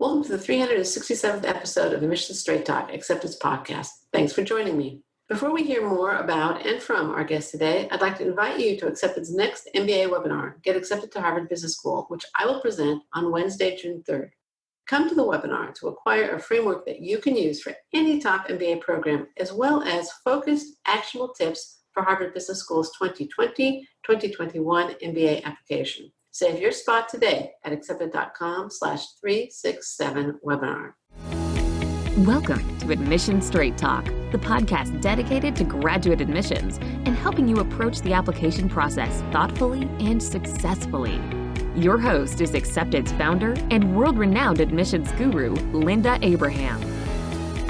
Welcome to the 367th episode of the Mission Straight Talk Acceptance Podcast. Thanks for joining me. Before we hear more about and from our guest today, I'd like to invite you to Accepted's next MBA webinar, Get Accepted to Harvard Business School, which I will present on Wednesday, June 3rd. Come to the webinar to acquire a framework that you can use for any top MBA program, as well as focused, actionable tips for Harvard Business School's 2020-2021 MBA application. Save your spot today at accepted.com/367webinar. Welcome to Admission Straight Talk, the podcast dedicated to graduate admissions and helping you approach the application process thoughtfully and successfully. Your host is Accepted's founder and world-renowned admissions guru, Linda Abraham.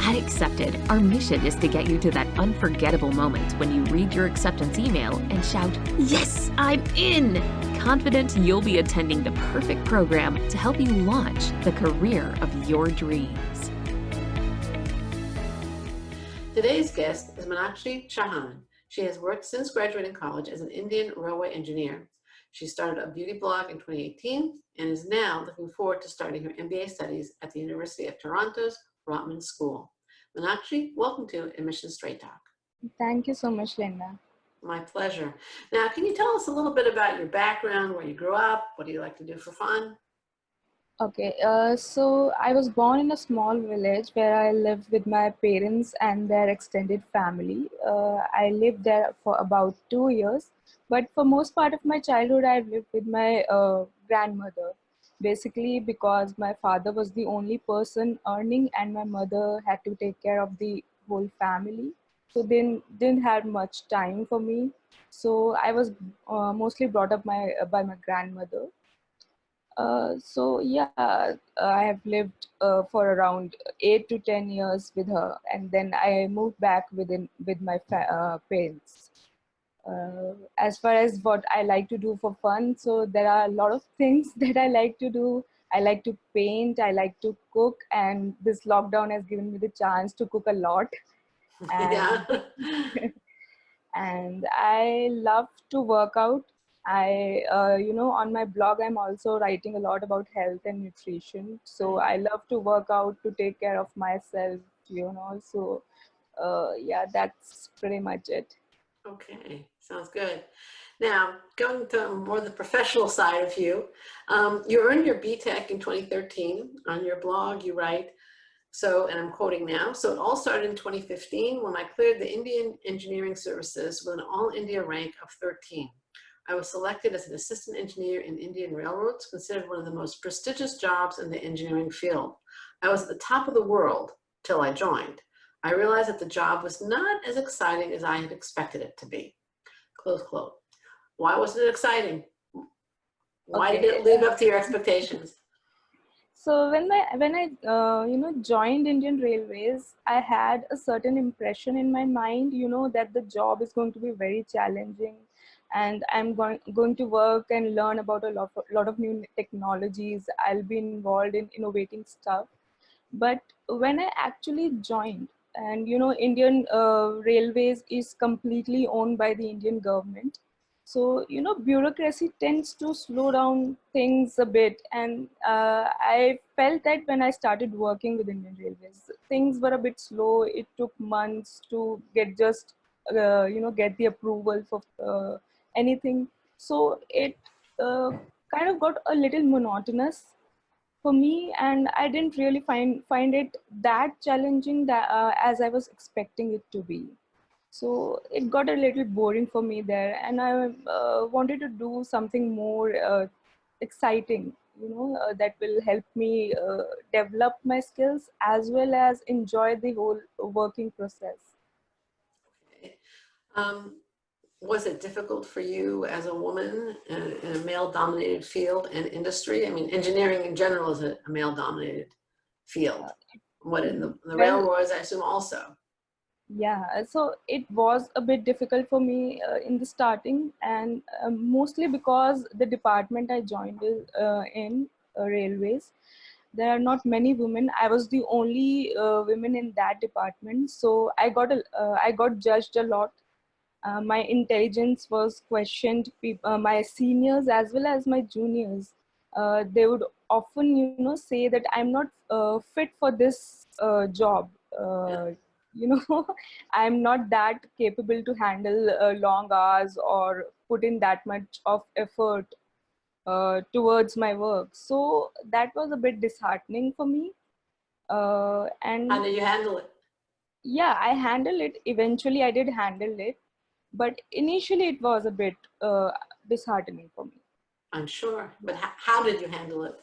At Accepted, our mission is to get you to that unforgettable moment when you read your acceptance email and shout, "Yes, I'm in!" Confident you'll be attending the perfect program to help you launch the career of your dreams. Today's guest is Meenakshi Chauhan. She has worked since graduating college as an Indian railway engineer. She started a beauty blog in 2018 and is now looking forward to starting her MBA studies at the University of Toronto's Rotman School. Meenakshi, welcome to Admission Straight Talk. Thank you so much, Linda. My pleasure. Now, can you tell us a little bit about your background, where you grew up, what do you like to do for fun? Okay, so I was born in a small village where I lived with my parents and their extended family. I lived there for about 2 years, but for most part of my childhood, I lived with my grandmother. Basically, because my father was the only person earning and my mother had to take care of the whole family. So they didn't have much time for me. So I was mostly brought up by my grandmother. I have lived for around 8 to 10 years with her, and then I moved back with my parents. As far as what I like to do for fun, so there are a lot of things that I like to do. I like to paint, I like to cook, and this lockdown has given me the chance to cook a lot. And, and I love to work out. On my blog, I'm also writing a lot about health and nutrition. So I love to work out to take care of myself, So, that's pretty much it. Okay, sounds good. Now, going to more the professional side of you, you earned your BTech in 2013. On your blog, you write, and I'm quoting now, "So it all started in 2015 when I cleared the Indian Engineering Services with an all-India rank of 13. I was selected as an assistant engineer in Indian Railroads, considered one of the most prestigious jobs in the engineering field. I was at the top of the world till I joined. I realized that the job was not as exciting as I had expected it to be." Close quote. Why was it exciting? Why did it live up to your expectations? So when I joined Indian Railways, I had a certain impression in my mind, that the job is going to be very challenging, and I'm going to work and learn about a lot of new technologies. I'll be involved in innovating stuff. But when I actually joined, and Indian Railways is completely owned by the Indian government. So, bureaucracy tends to slow down things a bit. And I felt that when I started working with Indian Railways, things were a bit slow. It took months to get get the approval for anything. So it kind of got a little monotonous for me, and I didn't really find it that challenging as I was expecting it to be. So it got a little boring for me there, and I wanted to do something more exciting, that will help me develop my skills as well as enjoy the whole working process. Okay. Was it difficult for you as a woman in a male-dominated field and industry? I mean, engineering in general is a male-dominated field. What in the railroads, I assume, also? Yeah, so it was a bit difficult for me in the starting, and mostly because the department I joined in railways, there are not many women. I was the only woman in that department, so I got judged a lot. My intelligence was questioned. My seniors as well as my juniors, they would often, say that I'm not fit for this job. Yeah. You know, I'm not that capable to handle long hours or put in that much of effort towards my work. So that was a bit disheartening for me. How And did you handle it? yeah, I handled it. Eventually, I did handle it. But initially, it was a bit disheartening for me. I'm sure. But how did you handle it?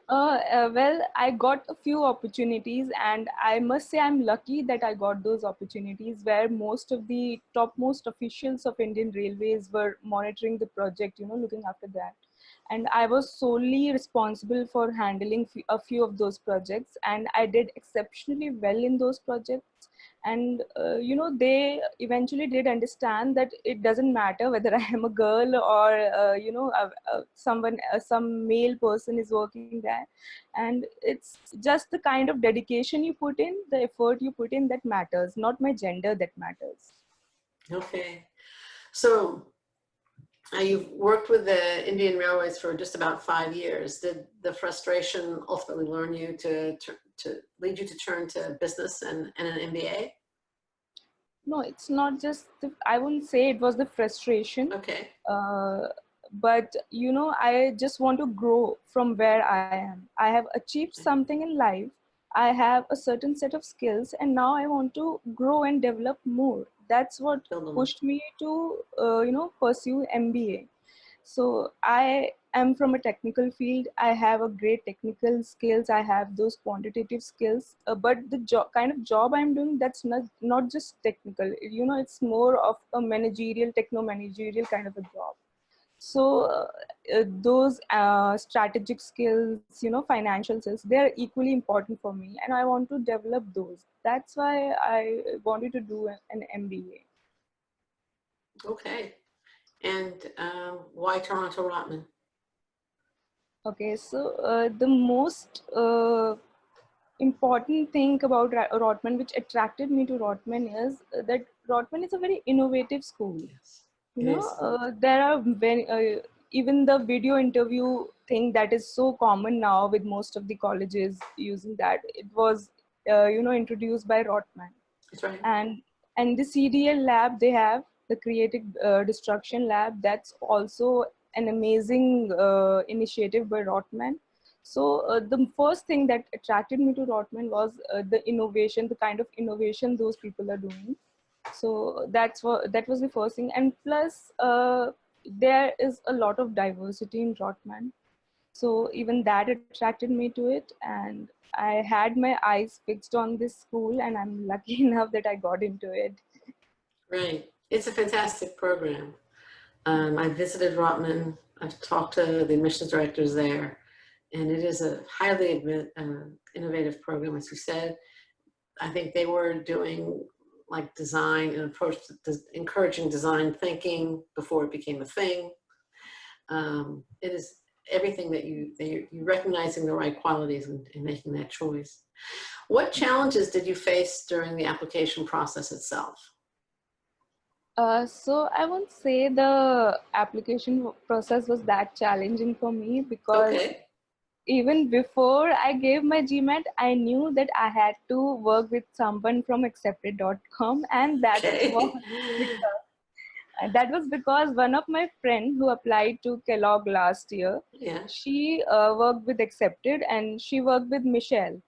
Well, I got a few opportunities, and I must say I'm lucky that I got those opportunities where most of the topmost officials of Indian Railways were monitoring the project, looking after that. And I was solely responsible for handling a few of those projects, and I did exceptionally well in those projects. And they eventually did understand that it doesn't matter whether I am a girl or some male person is working there, and it's just the kind of dedication you put in, the effort you put in, that matters, not my gender that matters. Okay. So you've worked with the Indian Railways for just about 5 years. Did the frustration ultimately learn you to lead you to turn to business and an MBA? No, it's not just I wouldn't say it was the frustration. Okay. uh, but I just want to grow from where I am. I have achieved something in life. I have a certain set of skills, and now I want to grow and develop more. That's what Build them up. pushed me to pursue MBA. So I am from a technical field. I have a great technical skills. I have those quantitative skills. But the kind of job I'm doing, that's not just technical. It's more of a managerial, techno-managerial kind of a job. So those strategic skills, financial skills, they're equally important for me, and I want to develop those. That's why I wanted to do an MBA. Okay. And why Toronto Rotman? Okay, so the most important thing about Rotman, which attracted me to Rotman, is that Rotman is a very innovative school. Yes, it is. There are even the video interview thing that is so common now with most of the colleges using that. It was, introduced by Rotman. That's right. And the CDL lab they have, the creative destruction lab, that's also an amazing initiative by Rotman. So the first thing that attracted me to Rotman was the innovation, the kind of innovation those people are doing. So that was the first thing. And plus there is a lot of diversity in Rotman, so even that attracted me to it, and I had my eyes fixed on this school, and I'm lucky enough that I got into it. Right. It's a fantastic program. I visited Rotman. I've talked to the admissions directors there, and it is a highly innovative program, as you said. I think they were doing like design and approach to encouraging design thinking before it became a thing. It is everything that you're recognizing the right qualities and making that choice. What challenges did you face during the application process itself? So I won't say the application process was that challenging for me, because Okay. even before I gave my GMAT, I knew that I had to work with someone from accepted.com, and Okay. that was because one of my friend who applied to Kellogg last year, Yeah. she worked with Accepted, and she worked with Michelle,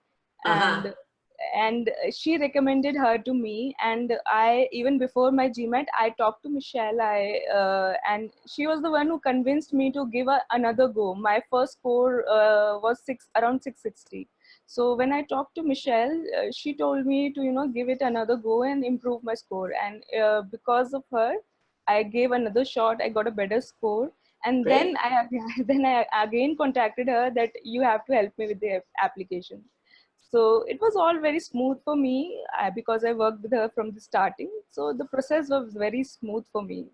Uh-huh. and she recommended her to me. And I, even before my GMAT, I talked to Michelle. And she was the one who convinced me to give another go. My first score was around 660. So when I talked to Michelle, she told me to give it another go and improve my score. And because of her, I gave another shot. I got a better score, and then Great. I again contacted her that you have to help me with the application. So it was all very smooth for me because I worked with her from the starting. So the process was very smooth for me.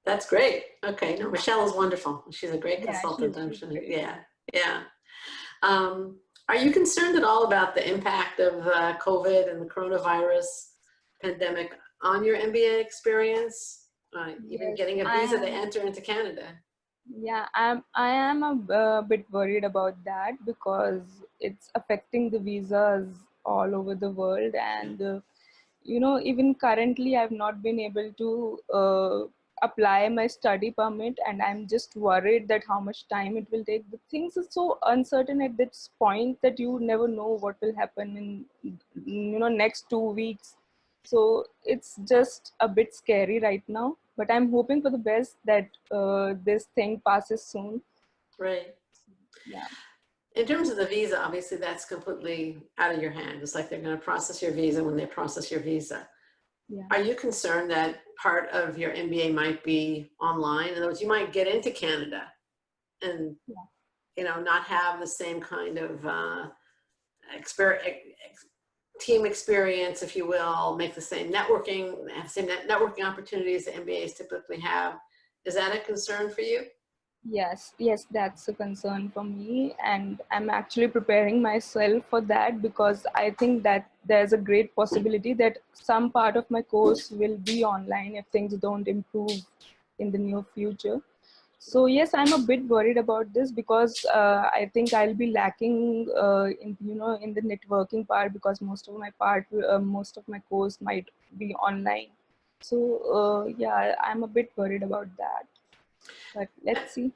That's great. Okay. No, Michelle is wonderful. She's a great Yeah, consultant. I'm she's sure. great. Yeah. Yeah. Are you concerned at all about the impact of COVID and the coronavirus pandemic on your MBA experience? Even Yes, getting a I visa to am. enter into Canada? Yeah, I am a bit worried about that because it's affecting the visas all over the world, and even currently I've not been able to apply my study permit, and I'm just worried that how much time it will take. The things are so uncertain at this point that you never know what will happen in next 2 weeks. So it's just a bit scary right now, but I'm hoping for the best that this thing passes soon. Right. Yeah. In terms of the visa, obviously that's completely out of your hand. It's like they're going to process your visa when they process your visa. Yeah. Are you concerned that part of your MBA might be online? In other words, you might get into Canada and, not have the same kind of team experience, if you will, make the same networking, have the same networking opportunities that MBAs typically have. Is that a concern for you? Yes, that's a concern for me, and I'm actually preparing myself for that because I think that there's a great possibility that some part of my course will be online if things don't improve in the near future. So yes, I'm a bit worried about this because I think I'll be lacking in the networking part because most of my course might be online. So yeah, I'm a bit worried about that. But let's see.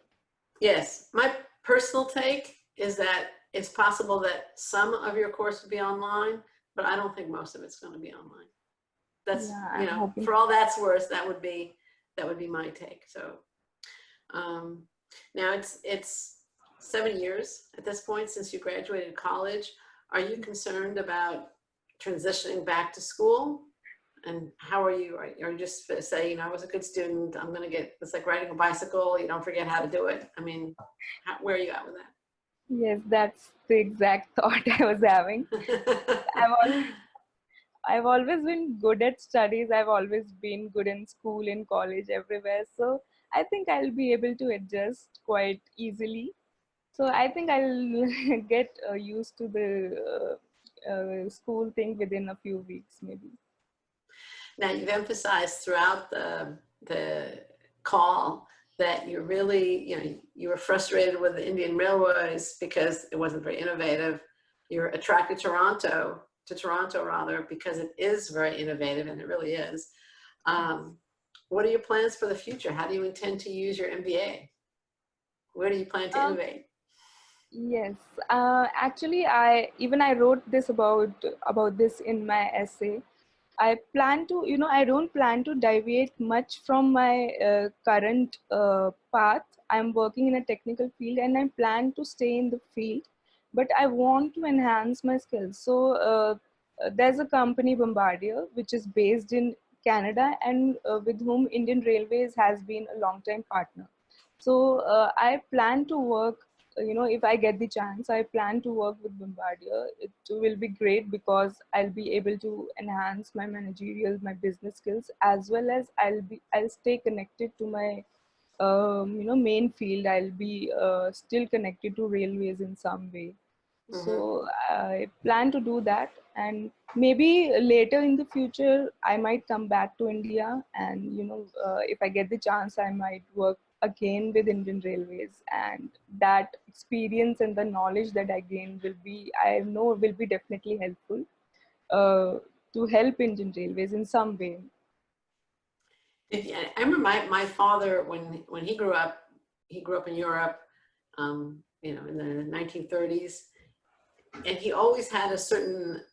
Yes, my personal take is that it's possible that some of your course will be online, but I don't think most of it's going to be online. That's, Yeah, I'm hoping. for all that's worth, that would be my take. So now it's 7 years at this point since you graduated college. Are you concerned about transitioning back to school? And how are you? Are you just say, I was a good student, I'm going to it's like riding a bicycle, you don't forget how to do it. I mean, where are you at with Yes, that's the exact thought I was having. that? I've always, I've always been good at studies. I've always been good in school, in college, everywhere. So I think I'll be able to adjust quite easily. So I think I'll get used to the school thing within a few weeks, maybe. Now, you've emphasized throughout the call that you really, you were frustrated with the Indian Railways because it wasn't very innovative. You're attracted to Toronto rather, because it is very innovative, and it really is. What are your plans for the future? How do you intend to use your MBA? Where do you plan to Um, innovate? yes, actually, I wrote this about this in my essay. I don't plan to deviate much from my current path. I'm working in a technical field and I plan to stay in the field, but I want to enhance my skills. So there's a company, Bombardier, which is based in Canada and with whom Indian Railways has been a long time partner. So I plan to work, if I get the chance, I plan to work with Bombardier. It will be great because I'll be able to enhance my managerial, my business skills, as well as I'll stay connected to my main field. I'll be still connected to railways in some way. Mm-hmm. So I plan to do that, and maybe later in the future I might come back to India, and if I get the chance, I might work again with Indian Railways, and that experience and the knowledge that I gain I know will be definitely helpful uh, to help Indian Railways in some way. I remember my father, when he grew up in Europe, in the 1930s, and he always had a certain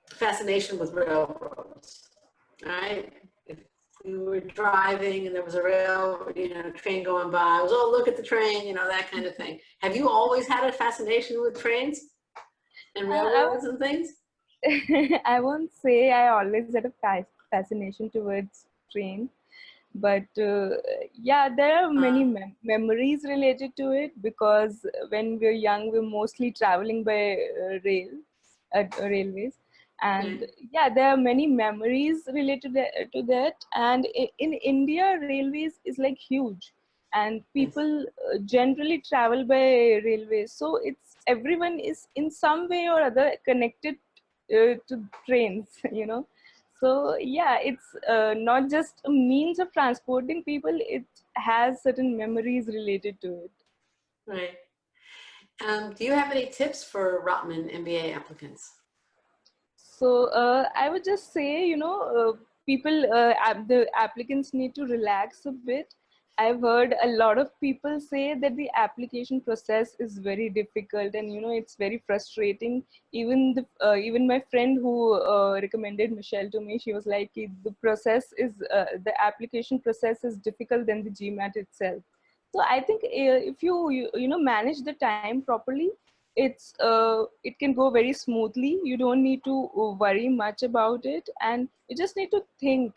fascination with railroads, right? If we were driving and there was a train going by, I was, oh, look at the train, that kind of thing. Have you always had a fascination with trains and I railroads and things? I won't say I always had a fascination towards train, but yeah, there are many memories related to it because when we're young, we're mostly traveling by railways, and Okay. yeah, there are many memories related to that. And in India, railways is like huge, and Yes. people generally travel by railways, so it's everyone is in some way or other connected to trains. So yeah, it's not just a means of transporting people, it has certain memories related to it. Right. Do you have any tips for Rotman MBA applicants? So I would just say, people, the applicants need to relax a bit. I've heard a lot of people say that the application process is very difficult, and it's very frustrating. Even my friend who recommended Michelle to me, she was like, the application process is difficult than the GMAT itself. So I think if you manage the time properly, it can go very smoothly. You don't need to worry much about it, and you just need to think.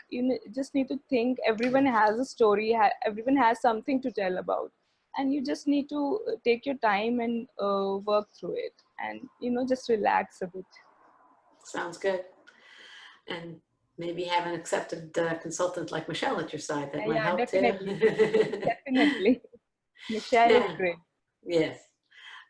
Just need to think. Everyone has a story. Everyone has something to tell about, and you just need to take your time and work through it, and just relax a bit. Sounds good. And maybe have an accepted consultant like Michelle at your side that might Yeah, help too. definitely, definitely. Michelle is Now, great. yes.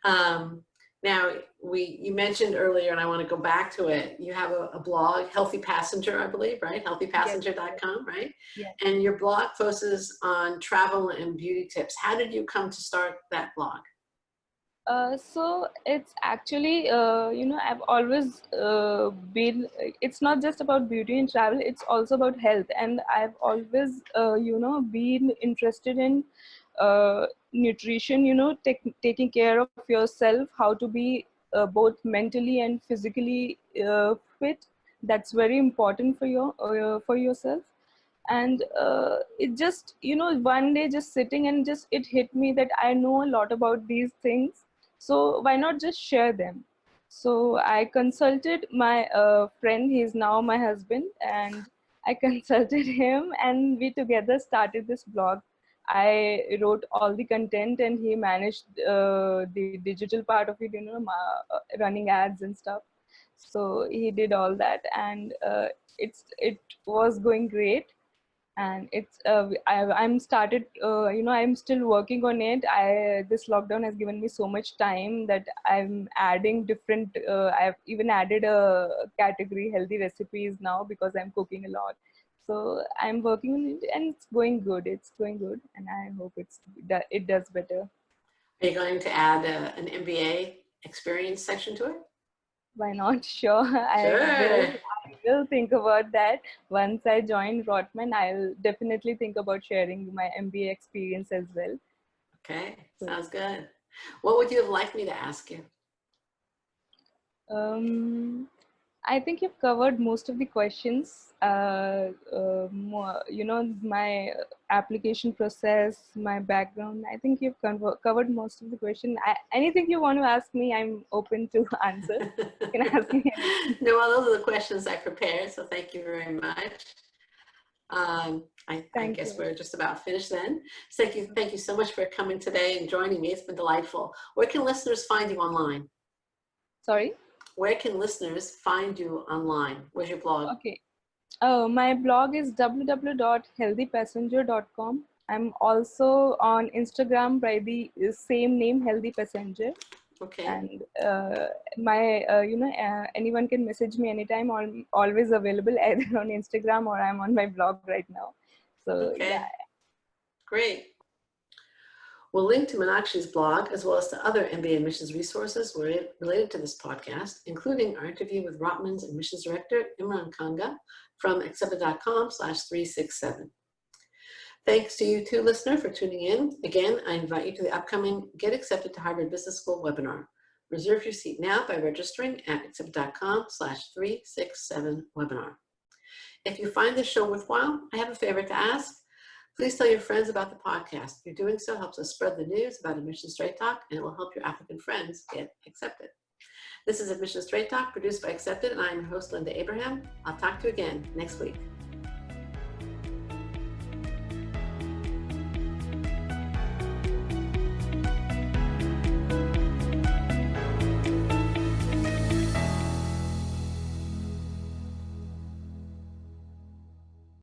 Um, Now, you mentioned earlier, and I want to go back to it. You have a blog, Healthy Passenger, I believe, right? Yes, Healthypassenger.com, right? yes. And your blog focuses on travel and beauty tips. How did you come to start that blog? So it's actually, I've always it's not just about beauty and travel, it's also about health. And I've always, been interested in nutrition, taking care of yourself, how to be both mentally and physically fit. That's very important for yourself. And it just, one day just sitting and just it hit me that I know a lot about these things, so why not just share them. So I consulted my friend, he's now my husband, and I consulted him, and we together started this blog. I wrote all the content, and he managed the digital part of it, running ads and stuff. So he did all that, and it was going great. And I'm started, I'm still working on it. This lockdown has given me so much time that I'm adding different, I've even added a category, healthy recipes, now, because I'm cooking a lot. So I'm working on it, and it's going good, and I hope it does better. Are you going to add an MBA experience section to it? Why not? Sure. Sure. I will think about that. Once I join Rotman, I'll definitely think about sharing my MBA experience as well. Okay, So, sounds good. What would you have liked me to ask you? um, I think you've covered most of the questions. My application process, my background. I think you've covered most of the question. Anything you want to ask me, I'm open to answer. You can ask me anything. No, well, those are the questions I prepared, so thank you very much. I Thank guess you. we're just about finished then. So thank you so much for coming today and joining me. It's been delightful. Where can listeners find you online? Sorry? Where can listeners find you online? Where's your blog? Okay. Oh, my blog is www.healthypassenger.com. I'm also on Instagram by the same name, Healthy Passenger. Okay. And anyone can message me anytime. I'm always available either on Instagram or I'm on my blog right now. So Okay. yeah. Great. We'll link to Meenakshi's blog as well as to other MBA admissions resources related to this podcast, including our interview with Rotman's admissions director, Imran Kanga, from accepted.com/367. Thanks to you too, listener, for tuning in. Again, I invite you to the upcoming Get Accepted to Harvard Business School webinar. Reserve your seat now by registering at accepted.com/367webinar. If you find this show worthwhile, I have a favor to ask. Please tell your friends about the podcast. Your doing so helps us spread the news about Admission Straight Talk, and it will help your applicant friends get accepted. This is Admission Straight Talk, produced by Accepted, and I am your host, Linda Abraham. I'll talk to you again next week.